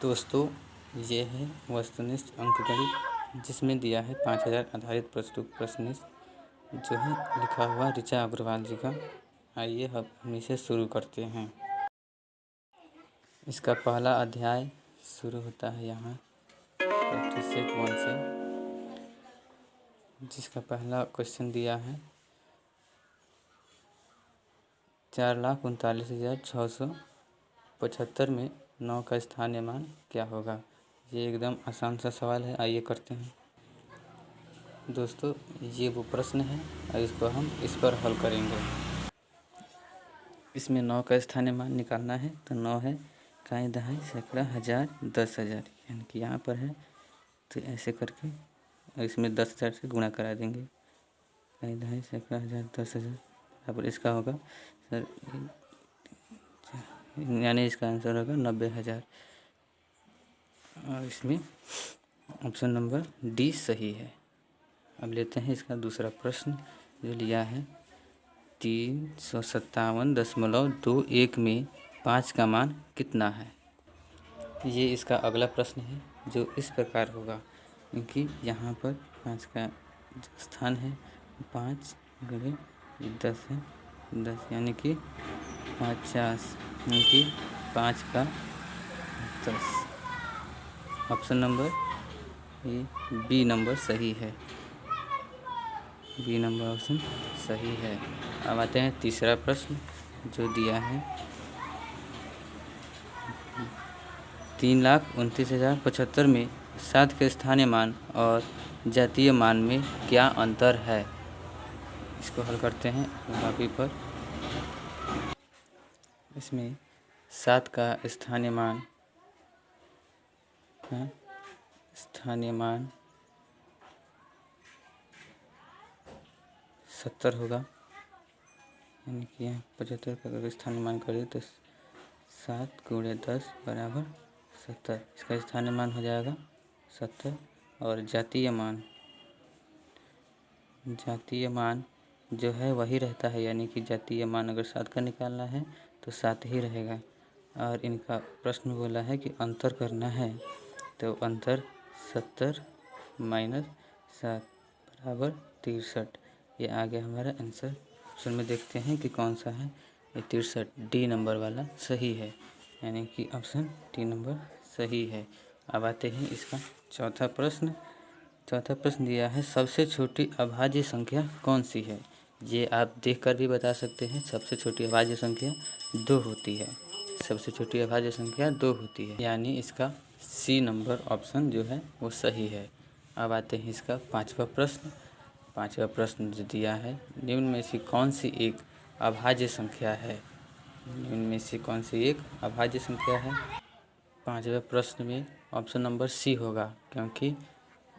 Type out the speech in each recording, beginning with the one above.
दोस्तों, ये है वस्तुनिष्ठ अंकगणित जिसमें दिया है 5000 आधारित प्रश्न जो है लिखा हुआ ऋचा अग्रवाल जी का। आइए हम इसे शुरू करते हैं। इसका पहला अध्याय शुरू होता है यहाँ प्रैक्टिस सेट 1 से, जिसका पहला क्वेश्चन दिया है 4,39,675 में 9 का स्थानीय मान क्या होगा। ये एकदम आसान सा सवाल है, आइए करते हैं। दोस्तों, ये वो प्रश्न है और इसको हम इस पर हल करेंगे। इसमें 9 का स्थानीय मान निकालना है तो 9 है काई दहाई सैकड़ा हज़ार 10,000, यानी कि यहाँ पर है तो ऐसे करके और इसमें 10,000 से गुणा करा देंगे। काई दहाई सैकड़ा हज़ार 10,000 बराबर इसका होगा सर, यानी इसका आंसर होगा 90,000। और इसमें ऑप्शन नंबर डी सही है। अब लेते हैं इसका दूसरा प्रश्न जो लिया है 357.21 में 5 का मान कितना है। ये इसका अगला प्रश्न है जो इस प्रकार होगा, क्योंकि यहाँ पर 5 का स्थान है 5 गुणे 10 है 10, यानी कि 50, यानी कि 5 का 10। ऑप्शन नंबर बी नंबर सही है। बी नंबर ऑप्शन सही है। अब आते हैं तीसरा प्रश्न जो दिया है 3,29,075 में 7 के स्थानीय मान और जातीय मान में क्या अंतर है। इसको हल करते हैं कॉपी पर। इसमें 7 का स्थानीय मान 70 होगा, यानी कि यहाँ 75 का अगर स्थानीय मान करें तो 7 गुणे 10 बराबर 70। इसका स्थानीय मान हो जाएगा 70। और जातीय मान जो है वही रहता है, यानी कि जातीय मान अगर 7 का निकालना है तो 7 ही रहेगा। और इनका प्रश्न बोला है कि अंतर करना है, तो अंतर 70 माइनस 7 बराबर 63। ये आ गया हमारा आंसर। ऑप्शन में देखते हैं कि कौन सा है। ये 63 डी नंबर वाला सही है, यानी कि ऑप्शन डी नंबर सही है। अब आते हैं इसका चौथा प्रश्न। चौथा प्रश्न दिया है सबसे छोटी अभाज्य संख्या कौन सी है। ये आप देखकर भी बता सकते हैं। सबसे छोटी अभाज्य संख्या 2 होती है। सबसे छोटी अभाज्य संख्या 2 होती है, यानी इसका सी नंबर ऑप्शन जो है वो सही है। अब आते हैं इसका पांचवा प्रश्न। पांचवा प्रश्न जो दिया है निम्न में से कौन सी एक अभाज्य संख्या है। निम्न में से कौन सी एक अभाज्य संख्या है। पांचवें प्रश्न में ऑप्शन नंबर सी होगा, क्योंकि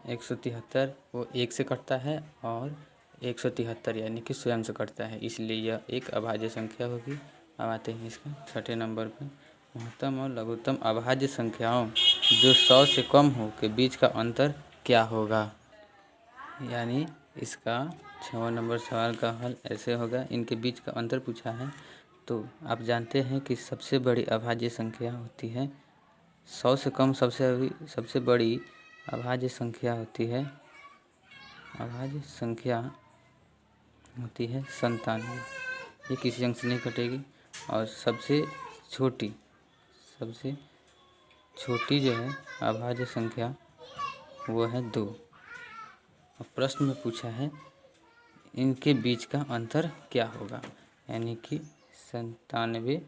173 वो 1 से कटता है और 173 यानी कि स्वयं से कटता है, इसलिए यह एक अभाज्य संख्या होगी। अब आते हैं इसका छठे नंबर पर। महत्तम और लघुत्तम अभाज्य संख्याओं जो 100 से कम हो के बीच का अंतर क्या होगा। यानी इसका 6वां नंबर सवाल का हल ऐसे होगा। इनके बीच का अंतर पूछा है, तो आप जानते हैं कि सबसे बड़ी अभाज्य संख्या होती है 100 से कम। सबसे बड़ी अभाज्य संख्या होती है 97। ये किसी अंक से नहीं कटेगी। और सबसे छोटी जो है अभाज्य संख्या वो है 2। अब प्रश्न में पूछा है इनके बीच का अंतर क्या होगा, यानी कि 97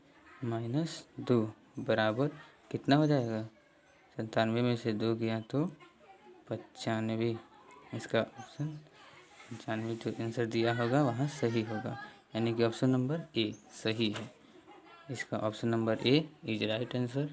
माइनस 2 बराबर कितना हो जाएगा। 97 में से 2 गया तो 95। इसका ऑप्शन 95 जो आंसर दिया होगा वहाँ सही होगा, यानी कि ऑप्शन नंबर ए सही है। इसका option number A is right answer.